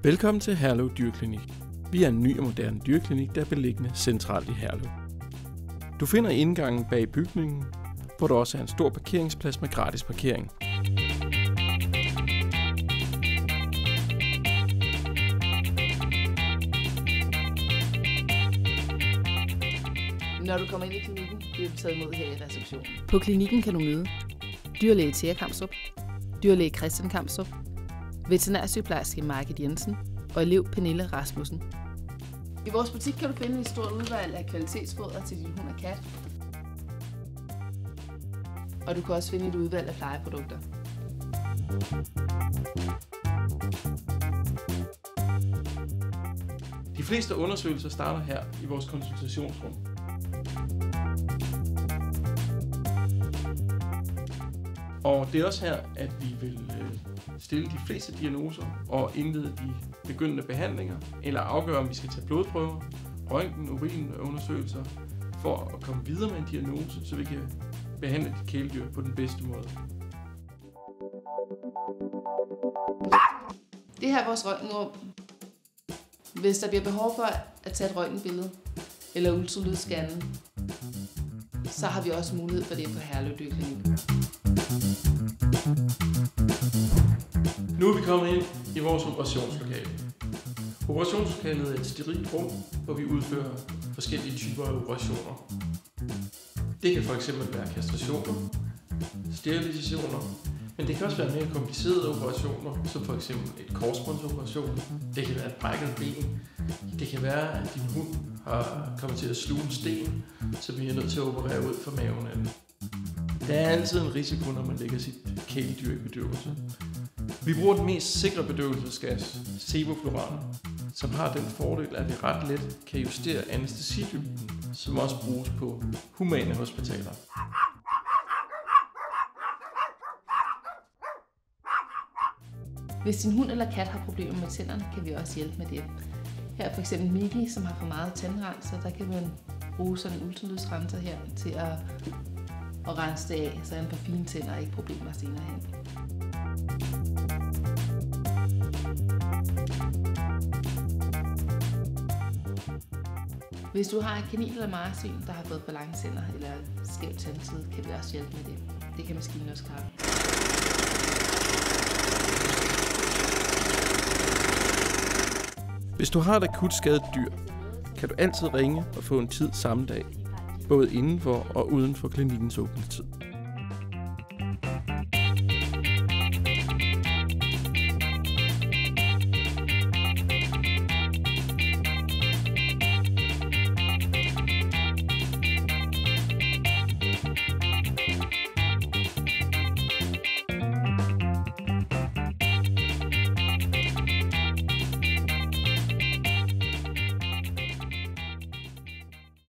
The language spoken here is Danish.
Velkommen til Herlev Dyreklinik. Vi er en ny og moderne dyreklinik, der er beliggende centralt i Herlev. Du finder indgangen bag bygningen, hvor der også er en stor parkeringsplads med gratis parkering. Når du kommer ind i klinikken, bliver du taget imod her i receptionen. På klinikken kan du møde dyrlæge Thea Kamstrup, dyrlæge Christian Kamstrup, veterinærsygeplejerske Margit Jensen og elev Pernille Rasmussen. I vores butik kan du finde et stort udvalg af kvalitetsfoder til din hund og kat. Og du kan også finde et udvalg af plejeprodukter. De fleste undersøgelser starter her i vores konsultationsrum. Og det er også her, at vi vil stille de fleste diagnoser og indlede de begyndende behandlinger, eller afgøre, om vi skal tage blodprøver, røntgen, urinundersøgelser, for at komme videre med en diagnose, så vi kan behandle de kæledyr på den bedste måde. Det her er vores røntgenrum. Hvis der bliver behov for at tage et røntgenbillede eller ultralydsscanne, så har vi også mulighed for det på Herlev Dyreklinik. Nu er vi kommet ind i vores operationslokale. Operationslokalet er et sterilt rum, hvor vi udfører forskellige typer af operationer. Det kan fx være kastrationer, sterilisationer, men det kan også være mere komplicerede operationer, som f.eks. et korsbåndsoperation. Det kan være et brækket ben. Det kan være, at din hund har kommet til at sluge en sten, så vi er nødt til at operere ud for maven af den. Der er altid en risiko, når man lægger sit kæledyr i bedøvelse. Vi bruger den mest sikre bedøvelsesgas, sevofluran, som har den fordel, at vi ret let kan justere anæstesidybden, som også bruges på humane hospitaler. Hvis din hund eller kat har problemer med tænderne, kan vi også hjælpe med det. Her er f.eks. Miki, som har for meget tandrenser, der kan man bruge sådan en ultralydsrenser her til at rense det af, så han får fine tænder og ikke problemer senere hen. Hvis du har et kanin eller marsvin, der har fået for lange tænder eller skævt tandside, kan vi også hjælpe med det. Det kan maskinen også klare. Hvis du har et akut skadet dyr, kan du altid ringe og få en tid samme dag, både inden for og uden for klinikkens åbningstid.